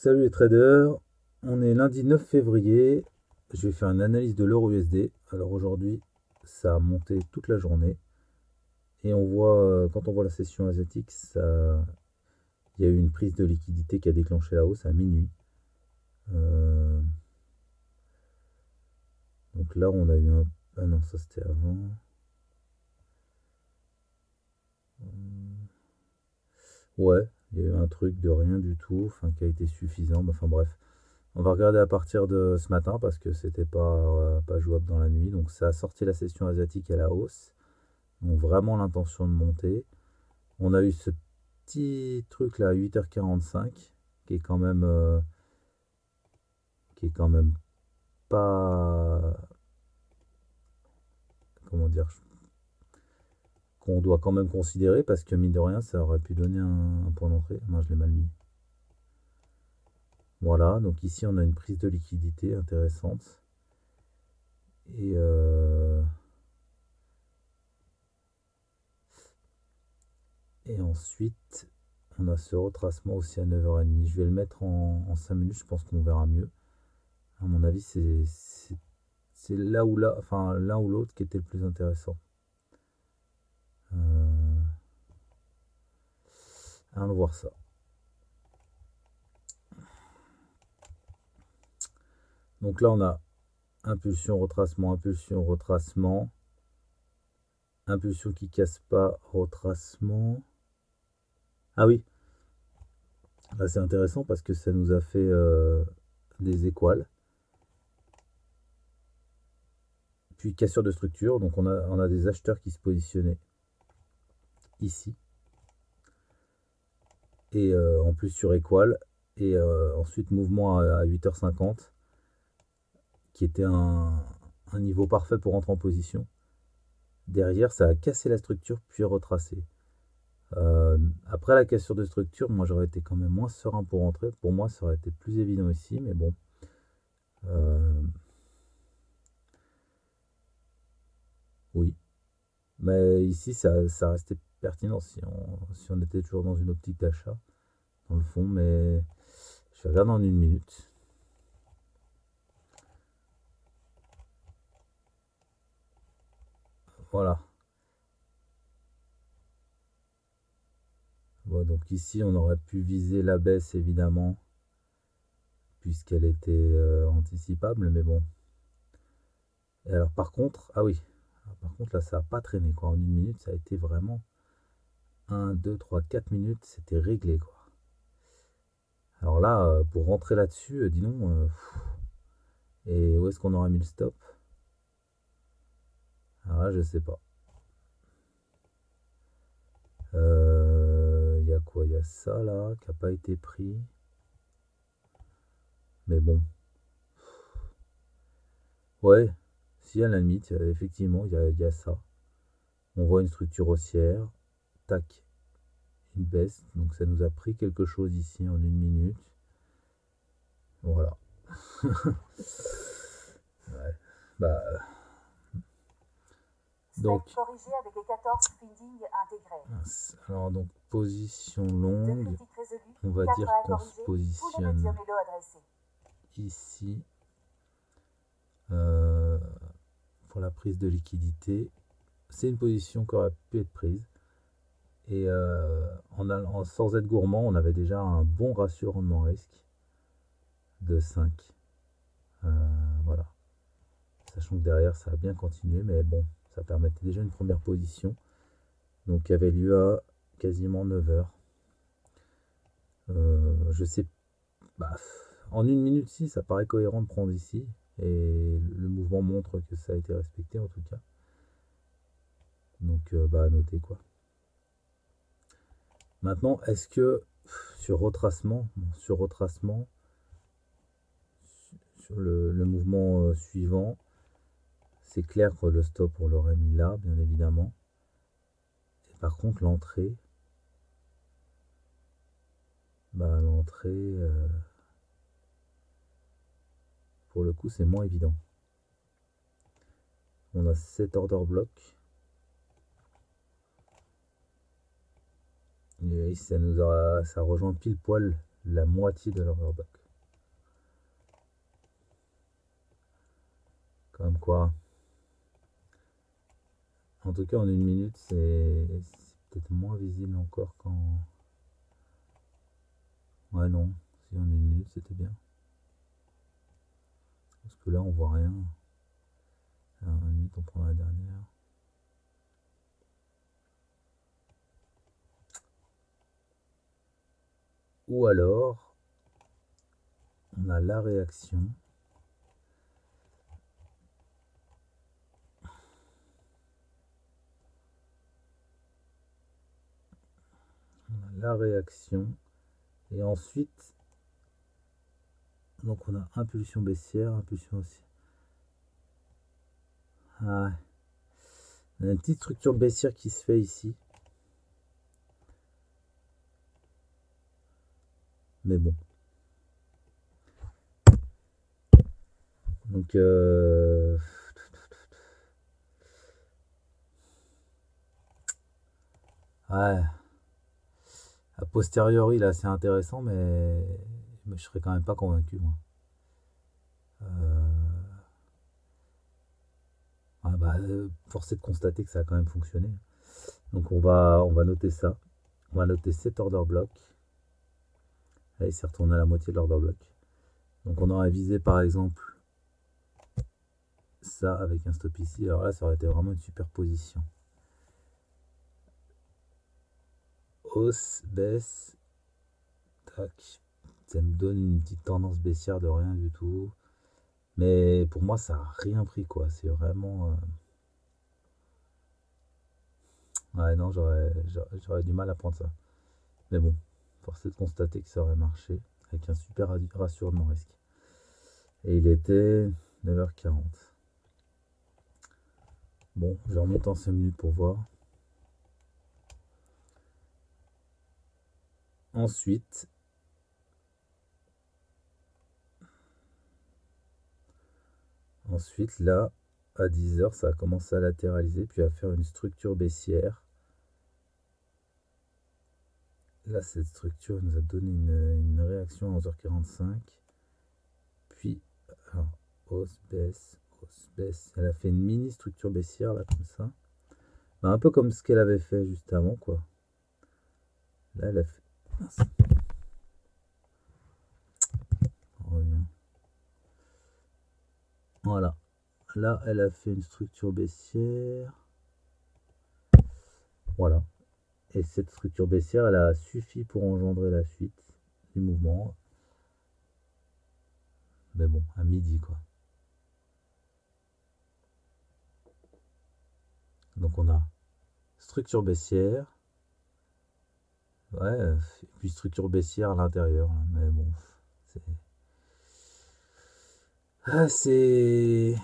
Salut les traders, on est lundi 9 février, je vais faire une analyse de l'euro USD. Alors aujourd'hui, ça a monté toute la journée et on voit, quand on voit la session asiatique, il y a eu une prise de liquidité qui a déclenché la hausse à minuit. Euh, donc là, on a eu un... Ah non, ça c'était avant. Ouais, il y a eu un truc de rien du tout, enfin qui a été suffisant. Enfin bref, on va regarder à partir de ce matin parce que c'était pas jouable dans la nuit. Donc ça a sorti la session asiatique à la hausse. Donc vraiment l'intention de monter. On a eu ce petit truc là à 8h45 qui est quand même qui est quand même pas, comment dire, qu'on doit quand même considérer parce que mine de rien ça aurait pu donner un point d'entrée. Moi je l'ai mal mis. Voilà, donc ici on a une prise de liquidité intéressante. Et et ensuite on a ce retracement aussi à 9h30. Je vais le mettre en 5 minutes, je pense qu'on verra mieux. À mon avis, c'est là ou là, enfin l'un ou l'autre qui était le plus intéressant. Euh, Allons voir ça. Donc là, on a impulsion, retracement, impulsion, retracement, impulsion qui casse pas, retracement. Ah oui, là c'est intéressant parce que ça nous a fait des équales. Puis cassure de structure, donc on a des acheteurs qui se positionnaient ici. Et en plus sur équal. Et ensuite mouvement à 8h50 qui était un niveau parfait pour rentrer en position. Derrière, ça a cassé la structure puis retracé. Après la cassure de structure, moi j'aurais été quand même moins serein pour rentrer. Pour moi, ça aurait été plus évident ici, mais bon. Euh, oui. Mais ici, ça restait pertinent si on était toujours dans une optique d'achat, dans le fond. Mais je vais regarder en une minute. Voilà. Bon, donc ici, on aurait pu viser la baisse, évidemment, puisqu'elle était anticipable, mais bon. Et alors, par contre, ah oui, par contre, là, ça n'a pas traîné, quoi. En une minute, ça a été vraiment 1, 2, 3, 4 minutes, c'était réglé, quoi. Alors là, pour rentrer là-dessus, dis donc, et où est-ce qu'on aurait mis le stop? Alors là, je sais pas. Il y a quoi? Il y a ça, là, qui n'a pas été pris. Mais bon. Ouais, si, à la limite, effectivement, il y a ça. On voit une structure haussière. Tac, une baisse. Donc ça nous a pris quelque chose ici en une minute. Voilà. Ouais. Bah, donc, corrigé avec les 14 findings intégrés. alors donc position longue, on va dire qu'on se positionne ici euh, pour la prise de liquidité. C'est une position qui aurait pu être prise. Et sans être gourmand, on avait déjà un bon ratio rendement-risque de 5. Voilà. Sachant que derrière, ça a bien continué, mais bon, ça permettait déjà une première position. Donc, qui avait lieu à quasiment 9 heures. Je sais, bah, en une minute, si, ça paraît cohérent de prendre ici. Et le mouvement montre que ça a été respecté en tout cas. Donc, bah, à noter quoi. Maintenant, est-ce que sur retracement, sur le mouvement suivant, c'est clair que le stop, on l'aurait mis là, bien évidemment. Et par contre, l'entrée, bah, l'entrée, pour le coup, c'est moins évident. On a 7 order blocks. Et ça rejoint pile poil la moitié de l'order block. Comme quoi. En tout cas, en 1 minute, c'est peut-être moins visible encore quand... Ouais, non. Si en 1 minute, c'était bien. Parce que là, on voit rien. Alors, 1 minute, on prend la dernière. Ou alors, on a la réaction. La réaction. Et ensuite, donc on a impulsion baissière, impulsion haussière. Ah, on a une petite structure baissière qui se fait ici. Mais bon. Donc, ouais. A posteriori, là, c'est intéressant, mais je serais quand même pas convaincu, moi. Ouais, bah, force est de constater que ça a quand même fonctionné. Donc, on va noter ça. On va noter cet order block. Là, il s'est retourné à la moitié de l'order block. Donc, on aurait visé, par exemple, ça avec un stop ici. Alors là, ça aurait été vraiment une superposition. Hausse, baisse, tac. Ça nous donne une petite tendance baissière de rien du tout. Mais pour moi, ça n'a rien pris, quoi. C'est vraiment... Ouais, non, j'aurais du mal à prendre ça. Mais bon, force est de constater que ça aurait marché avec un super ratio de mon risque. Et il était 9h40. Bon, je remonte en 5 minutes pour voir. Ensuite, là, à 10h, ça a commencé à latéraliser, puis à faire une structure baissière. Là, cette structure nous a donné une réaction à 11h45. Puis, alors, hausse, baisse, hausse, baisse. Elle a fait une mini structure baissière, là, comme ça. Bah, un peu comme ce qu'elle avait fait juste avant, quoi. Là, elle a fait... On revient. Voilà. Là, elle a fait une structure baissière. Voilà. Et cette structure baissière, elle a suffi pour engendrer la suite du mouvement. Mais bon, à midi, quoi. Donc, on a structure baissière. Ouais, et puis structure baissière à l'intérieur. Mais bon, c'est... Ah, c'est...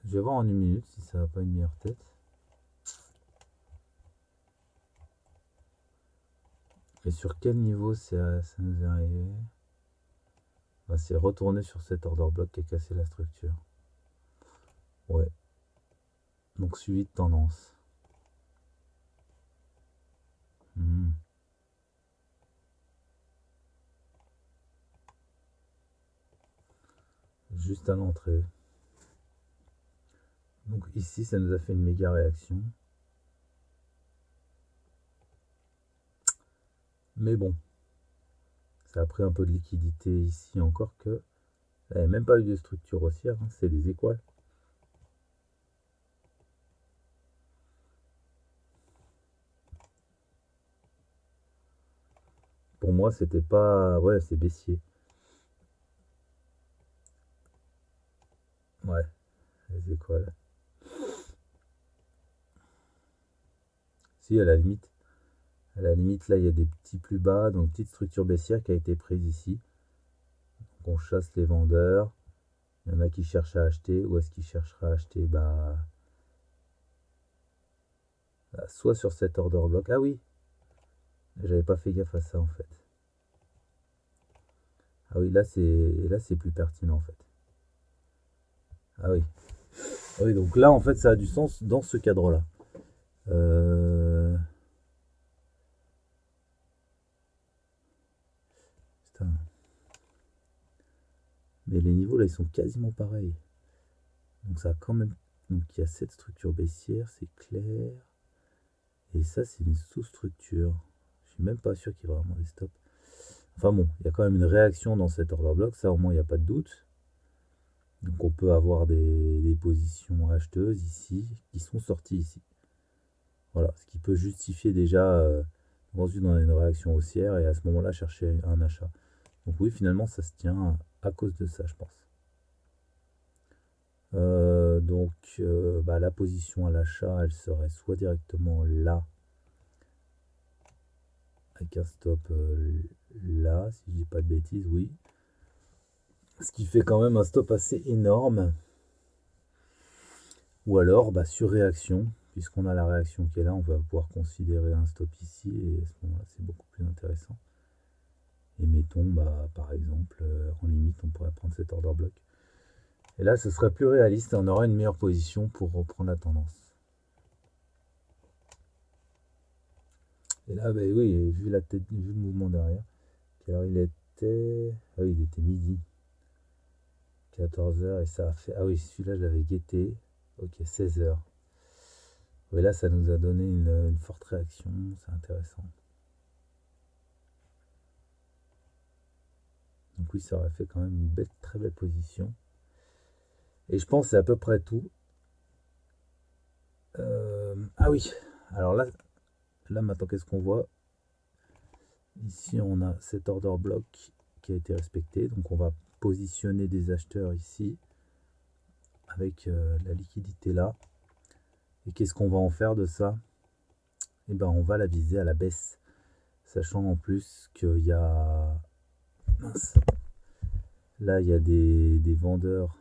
Je vais voir en 1 minute si ça va pas une meilleure tête. Et sur quel niveau ça nous est arrivé? Bah, c'est retourné sur cet order block qui a cassé la structure. Ouais. Donc suivi de tendance. Juste à l'entrée. Donc ici, ça nous a fait une méga réaction. Mais bon, ça a pris un peu de liquidité ici encore que... Il n'y avait même pas eu de structure haussière, hein, c'est des étoiles. Pour moi, c'était pas... Ouais, c'est baissier. Ouais, les étoiles. Si, à la limite. À la limite, là, il y a des petits plus bas, donc petite structure baissière qui a été prise ici. Donc on chasse les vendeurs. Il y en a qui cherchent à acheter. Où est-ce qu'ils chercheraient à acheter? Bah, soit sur cet order block. Ah oui, j'avais pas fait gaffe à ça en fait. Ah oui, là c'est plus pertinent en fait. Ah oui. Ah oui, donc là en fait ça a du sens dans ce cadre-là. Putain. Mais les niveaux là ils sont quasiment pareils. Donc ça a quand même. Donc il y a cette structure baissière, c'est clair. Et ça c'est une sous-structure. Je suis même pas sûr qu'il y ait vraiment des stops. Enfin bon, il y a quand même une réaction dans cet order block, ça au moins il n'y a pas de doute. Donc on peut avoir des positions acheteuses ici, qui sont sorties ici. Voilà, ce qui peut justifier déjà dans une réaction haussière et à ce moment-là chercher un achat. Donc oui, finalement ça se tient à cause de ça, je pense. La position à l'achat, elle serait soit directement là, avec un stop là, si je dis pas de bêtises, oui. Ce qui fait quand même un stop assez énorme. Ou alors, sur réaction, puisqu'on a la réaction qui est là, on va pouvoir considérer un stop ici, et à ce moment-là, c'est beaucoup plus intéressant. Et mettons, par exemple, en limite, on pourrait prendre cet order block. Et là, ce serait plus réaliste, et on aura une meilleure position pour reprendre la tendance. Et là, oui, vu la tête, vu le mouvement derrière. Alors, il était midi. 14h, et ça a fait... Ah oui, celui-là, je l'avais guetté. Ok, 16h. Oui, là, ça nous a donné une forte réaction. C'est intéressant. Donc oui, ça aurait fait quand même une très belle position. Et je pense que c'est à peu près tout. Ah oui, alors là maintenant, qu'est-ce qu'on voit? Ici, on a cet order block qui a été respecté. Donc on va positionner des acheteurs ici avec la liquidité là. Et qu'est-ce qu'on va en faire de ça? Eh ben, on va la viser à la baisse. Sachant en plus qu'il y a... Mince. Là, il y a des vendeurs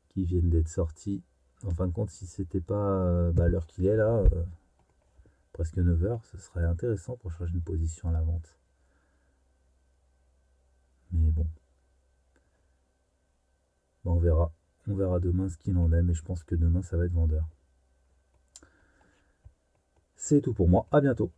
qui viennent d'être sortis. En fin de compte, si c'était pas l'heure qu'il est là, presque 9h, ce serait intéressant pour changer une position à la vente. Mais bon. On verra. On verra demain ce qu'il en est, mais je pense que demain, ça va être vendeur. C'est tout pour moi. À bientôt.